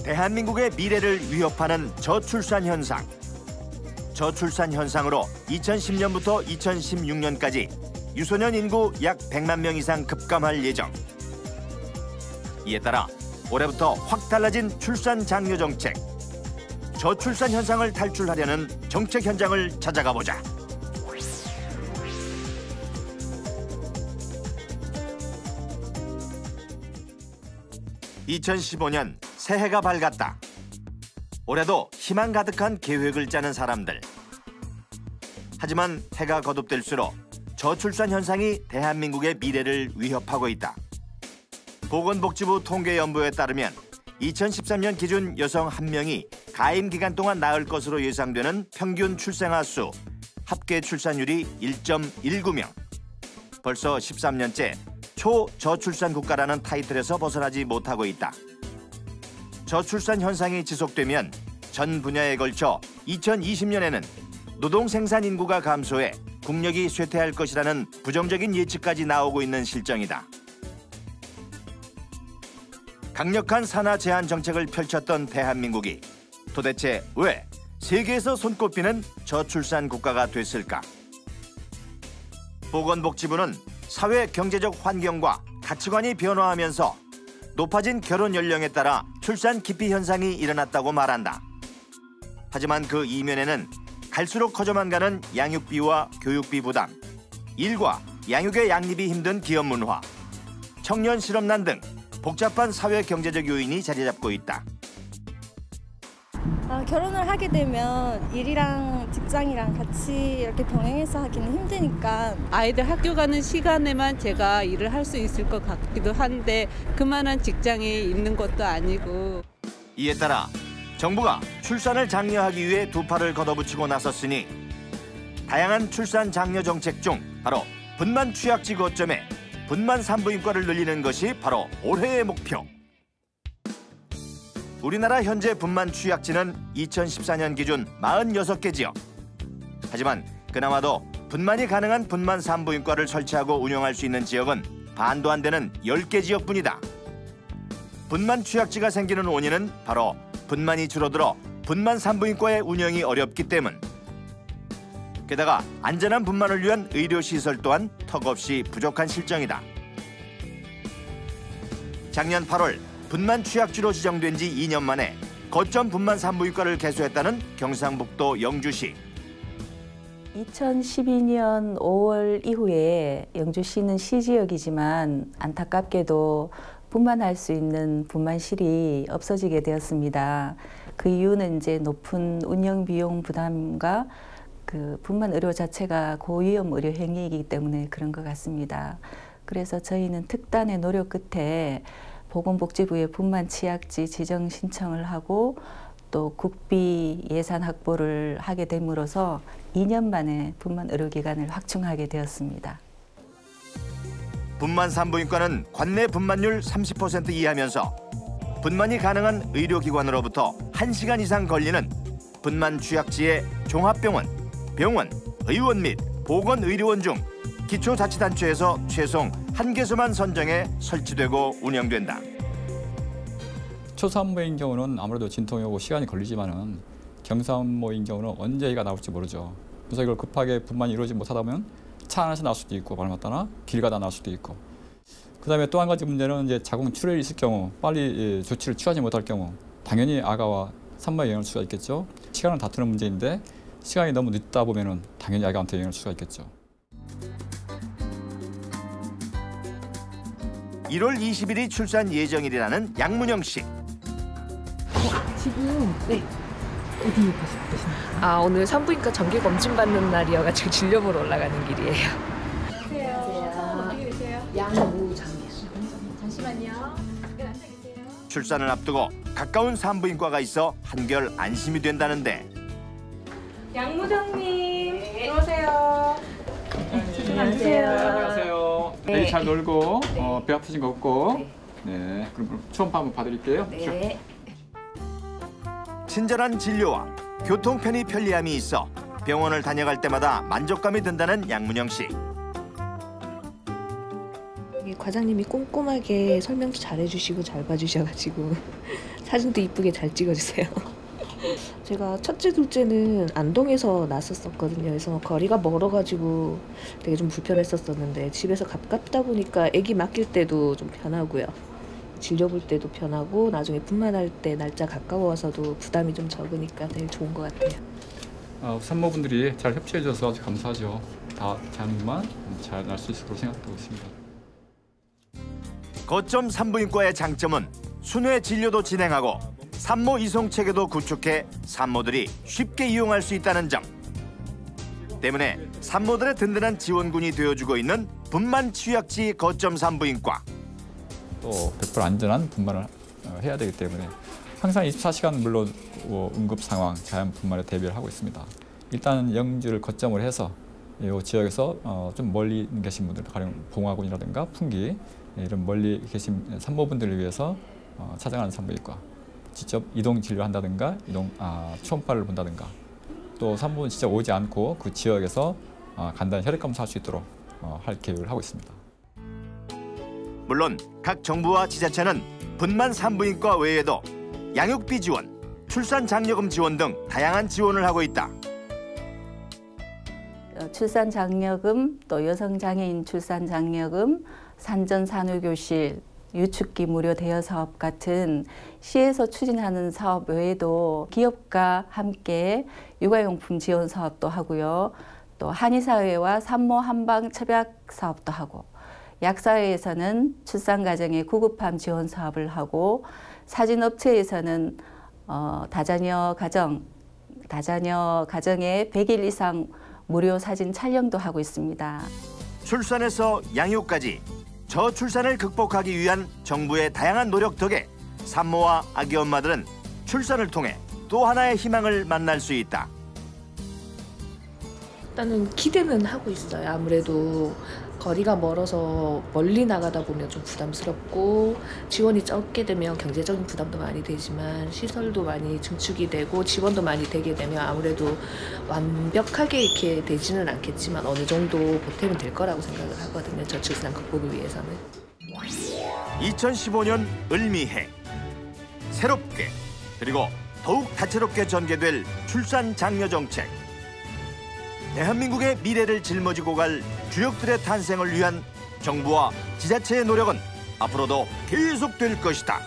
대한민국의 미래를 위협하는 저출산 현상. 저출산 현상으로 2010년부터 2016년까지 유소년 인구 약 100만 명 이상 급감할 예정. 이에 따라 올해부터 확 달라진 출산 장려 정책. 저출산 현상을 탈출하려는 정책 현장을 찾아가 보자. (2015년) 새해가 밝았다. 올해도 희망 가득한 계획을 짜는 사람들. 하지만 해가 거듭될수록 저출산 현상이 대한민국의 미래를 위협하고 있다. 보건복지부 통계연부에 따르면 2013년 기준 여성 1명이 가임 기간 동안 낳을 것으로 예상되는 평균 출생아 수, 합계 출산율이 1.19명. 벌써 13년째 초저출산 국가라는 타이틀에서 벗어나지 못하고 있다. 저출산 현상이 지속되면 전 분야에 걸쳐 2020년에는 노동 생산 인구가 감소해 국력이 쇠퇴할 것이라는 부정적인 예측까지 나오고 있는 실정이다. 강력한 산하 제한 정책을 펼쳤던 대한민국이 도대체 왜 세계에서 손꼽히는 저출산 국가가 됐을까? 보건복지부는 사회 경제적 환경과 가치관이 변화하면서 높아진 결혼 연령에 따라 출산 기피 현상이 일어났다고 말한다. 하지만 그 이면에는 갈수록 커져만 가는 양육비와 교육비 부담, 일과 양육의 양립이 힘든 기업 문화, 청년 실업난 등 복잡한 사회 경제적 요인이 자리 잡고 있다. 결혼을 하게 되면 일이랑 직장이랑 같이 이렇게 병행해서 하기는 힘드니까 아이들 학교 가는 시간에만 제가 일을 할 수 있을 것 같기도 한데 그만한 직장이 있는 것도 아니고. 이에 따라 정부가 출산을 장려하기 위해 두 팔을 걷어붙이고 나섰으니 다양한 출산 장려 정책 중 바로 분만 취약지 거점에 분만 산부인과를 늘리는 것이 바로 올해의 목표. 우리나라 현재 분만 취약지는 2014년 기준 46개 지역. 하지만 그나마도 분만이 가능한 분만 산부인과를 설치하고 운영할 수 있는 지역은 반도 안 되는 10개 지역뿐이다. 분만 취약지가 생기는 원인은 바로 분만이 줄어들어 분만 산부인과의 운영이 어렵기 때문. 게다가 안전한 분만을 위한 의료시설 또한 턱없이 부족한 실정이다. 작년 8월 분만 취약지로 지정된 지 2년 만에 거점 분만 산부인과를 개소했다는 경상북도 영주시. 2012년 5월 이후에 영주시는 시지역이지만 안타깝게도 분만할 수 있는 분만실이 없어지게 되었습니다. 그 이유는 이제 높은 운영 비용 부담과 그 분만 의료 자체가 고위험 의료 행위이기 때문에 그런 것 같습니다. 그래서 저희는 특단의 노력 끝에 보건복지부에 분만 취약지 지정 신청을 하고 또 국비 예산 확보를 하게 됨으로써 2년 만에 분만 의료기관을 확충하게 되었습니다. 분만 산부인과는 관내 분만율 30% 이하면서 분만이 가능한 의료기관으로부터 1시간 이상 걸리는 분만 취약지의 종합병원, 병원, 의원 및 보건의료원 중 기초자치단체에서 최종 1개소만 선정해 설치되고 운영된다. 초산모인 경우는 아무래도 진통이 오고 시간이 걸리지만은 경산모인 경우는 언제 애가 나올지 모르죠. 그래서 이걸 급하게 분만이 이루어지지 못하다 보면 차 안에서 나올 수도 있고 말맞다나 길 가다 나올 수도 있고. 그다음에 또 한 가지 문제는 이제 자궁 출혈이 있을 경우 빨리 조치를 취하지 못할 경우 당연히 아가와 산모에 영향을 줄 수가 있겠죠. 시간을 다투는 문제인데 시간이 너무 늦다 보면은 당연히 아가한테 영향을 줄 수가 있겠죠. 1월 20일이 출산 예정일이라는 양문영 씨. 지금 어디 가시나요? 오늘 산부인과 정기 검진 받는 날이어가지고 진료 보러 올라가는 길이에요. 안녕하세요. 어디 계세요? 양무장이요. 잠시만요. 출산을 앞두고 가까운 산부인과가 있어 한결 안심이 된다는데. 양무장님 들어오세요. 안녕하세요. 안녕하세요. 애기 잘 놀고 배 아프신 거 없고. 네. 네. 그럼 초음파 한번 봐드릴게요. 네. 친절한 진료와 교통 편의 편리함이 있어 병원을 다녀갈 때마다 만족감이 든다는 양문영 씨. 과장님이 꼼꼼하게 설명도 잘해주시고 잘 봐주셔가지고 사진도 이쁘게 잘 찍어주세요. 제가 첫째, 둘째는 안동에서 낳았었거든요. 그래서 거리가 멀어가지고 되게 좀 불편했었는데 집에서 가깝다 보니까 아기 맡길 때도 좀 편하고요. 진료볼 때도 편하고 나중에 분만할 때 날짜 가까워서도 부담이 좀 적으니까 되게 좋은 것 같아요. 산모분들이 잘 협조해줘서 아주 감사하죠. 다 대한민국만 잘 날 수 있을 거라고 생각하고 있습니다. 거점 산부인과의 장점은 순회 진료도 진행하고 산모 이송 체계도 구축해 산모들이 쉽게 이용할 수 있다는 점. 때문에 산모들의 든든한 지원군이 되어주고 있는 분만 치유약지 거점 산부인과. 또 100% 안전한 분만을 해야 되기 때문에 항상 24시간 물론 응급 상황, 자연 분만에 대비를 하고 있습니다. 일단 영주를 거점으로 해서 이 지역에서 좀 멀리 계신 분들, 가령 봉화군이라든가 풍기 이런 멀리 계신 산모분들을 위해서 찾아가는 산부인과, 직접 이동 진료한다든가 초음파를 본다든가, 또 산모는 직접 오지 않고 그 지역에서 간단히 혈액 검사할 수 있도록 할 계획을 하고 있습니다. 물론 각 정부와 지자체는 분만 산부인과 외에도 양육비 지원, 출산 장려금 지원 등 다양한 지원을 하고 있다. 출산 장려금, 또 여성 장애인 출산 장려금, 산전 산후교실, 유축기 무료 대여 사업 같은 시에서 추진하는 사업 외에도 기업과 함께 육아용품 지원 사업도 하고요. 또 한의사회와 산모 한방 협약 사업도 하고, 약사회에서는 출산 가정의 구급함 지원 사업을 하고, 사진업체에서는 다자녀 가정의 100일 이상 무료 사진 촬영도 하고 있습니다. 출산에서 양육까지 저출산을 극복하기 위한 정부의 다양한 노력 덕에 산모와 아기 엄마들은 출산을 통해 또 하나의 희망을 만날 수 있다. 일단은 기대는 하고 있어요. 아무래도 거리가 멀어서 멀리 나가다 보면 좀 부담스럽고, 지원이 적게 되면 경제적인 부담도 많이 되지만 시설도 많이 증축이 되고 지원도 많이 되게 되면 아무래도 완벽하게 이렇게 되지는 않겠지만 어느 정도 보탬은 될 거라고 생각을 하거든요. 저출산 극복을 위해서는. 2015년 을미해. 새롭게 그리고 더욱 다채롭게 전개될 출산 장려 정책. 대한민국의 미래를 짊어지고 갈 주역들의 탄생을 위한 정부와 지자체의 노력은 앞으로도 계속될 것이다.